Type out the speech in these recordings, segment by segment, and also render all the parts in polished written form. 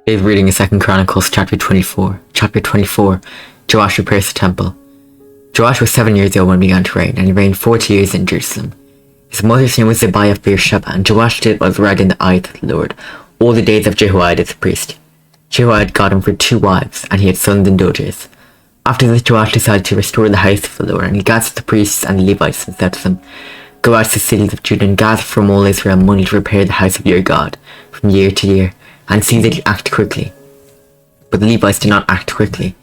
Today's reading is 2 Chronicles chapter 24. Chapter 24, Joash repairs the temple. Joash was 7 years old when he began to reign, and he reigned 40 years in Jerusalem. His mother's name was Zibiah of Beersheba, and Joash did what was right in the eyes of the Lord all the days of Jehoiada the priest. Jehoiada got him for 2 wives, and he had sons and daughters. After this, Joash decided to restore the house of the Lord, and he gathered the priests and the Levites and said to them, "Go out to the cities of Judah and gather from all Israel money to repair the house of your God from year to year, and see that you act quickly." But the Levites did not act quickly.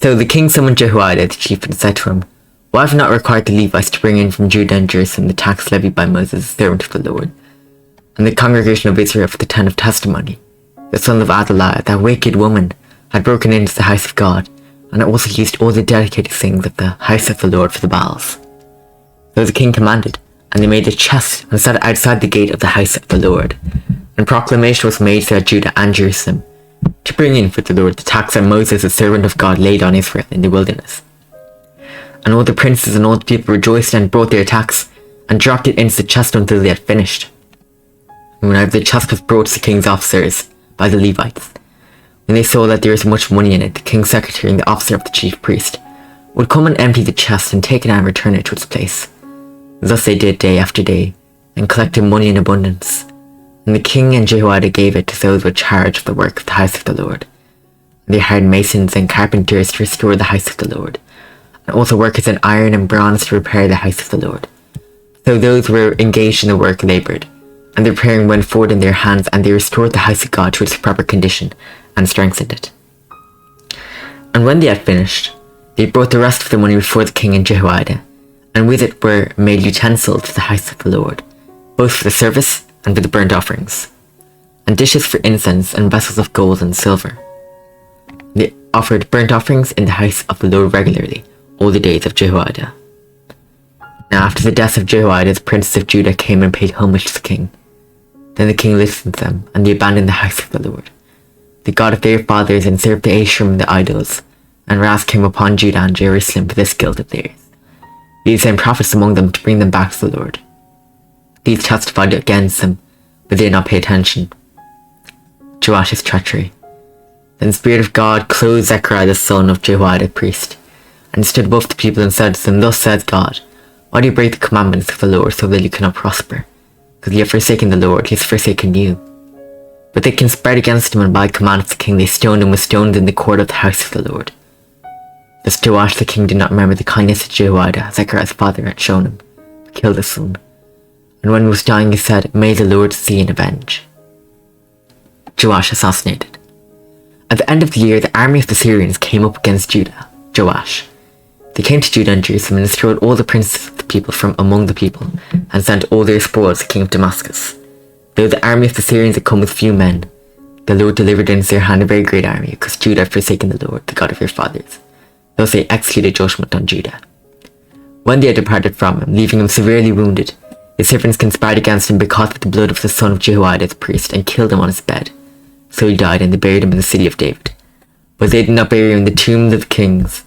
So the king summoned Jehoiada the chief and said to him, "Why have you not required the Levites to bring in from Judah and Jerusalem the tax levied by Moses, the servant of the Lord, and the congregation of Israel for the tent of testimony?" The son of Adaliah, that wicked woman, had broken into the house of God, and had also used all the dedicated things of the house of the Lord for the Baals. So the king commanded, and they made a chest and set it outside the gate of the house of the Lord. And proclamation was made throughout Judah and Jerusalem to bring in for the Lord the tax that Moses, the servant of God, laid on Israel in the wilderness. And all the princes and all the people rejoiced and brought their tax and dropped it into the chest until they had finished. And whenever the chest was brought to the king's officers by the Levites, when they saw that there was much money in it, the king's secretary and the officer of the chief priest would come and empty the chest and take it out and return it to its place. Thus they did day after day, and collected money in abundance. And the king and Jehoiada gave it to those with charge of the work of the house of the Lord. And they hired masons and carpenters to restore the house of the Lord, and also workers in iron and bronze to repair the house of the Lord. So those who were engaged in the work laboured, and the repairing went forward in their hands, and they restored the house of God to its proper condition, and strengthened it. And when they had finished, they brought the rest of the money before the king and Jehoiada, and with it were made utensils to the house of the Lord, both for the service and for the burnt offerings, and dishes for incense, and vessels of gold and silver. They offered burnt offerings in the house of the Lord regularly, all the days of Jehoiada. Now after the death of Jehoiada, the princes of Judah came and paid homage to the king. Then the king listened to them, and they abandoned the house of the Lord, the God of their fathers, and served the Asherim and the idols, and wrath came upon Judah and Jerusalem for this guilt of theirs. These sent prophets among them to bring them back to the Lord. These testified against them, but they did not pay attention. Joash's treachery. Then the Spirit of God clothed Zechariah the son of Jehoiada the priest, and stood above the people and said to them, "Thus says God, why do you break the commandments of the Lord so that you cannot prosper? Because you have forsaken the Lord, he has forsaken you." But they conspired against him, and by command of the king they stoned him with stones in the court of the house of the Lord. Thus Joash the king did not remember the kindness that Jehoiada, Zechariah's father, had shown him, but killed his son. And when he was dying he said, "May the Lord see and avenge." Joash assassinated. At the end of the year, the army of the Syrians came up against Judah, Joash. They came to Judah and Jerusalem and destroyed all the princes of the people from among the people, and sent all their spoils to the king of Damascus. Though the army of the Syrians had come with few men, the Lord delivered into their hand a very great army, because Judah had forsaken the Lord, the God of their fathers. Thus they executed judgment on Judah. When they had departed from him, leaving him severely wounded, his servants conspired against him because of the blood of the son of Jehoiada the priest, and killed him on his bed. So he died, and they buried him in the city of David. But they did not bury him in the tombs of the kings.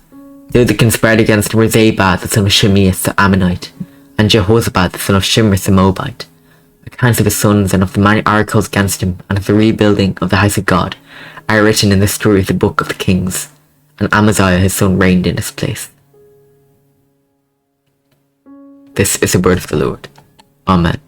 Those that conspired against him were Zabad the son of Shemias the Ammonite, and Jehozabad the son of Shimris the Moabite. Accounts of his sons and of the many oracles against him, and of the rebuilding of the house of God, are written in the story of the book of the kings. And Amaziah his son reigned in his place. This is the word of the Lord. Amen.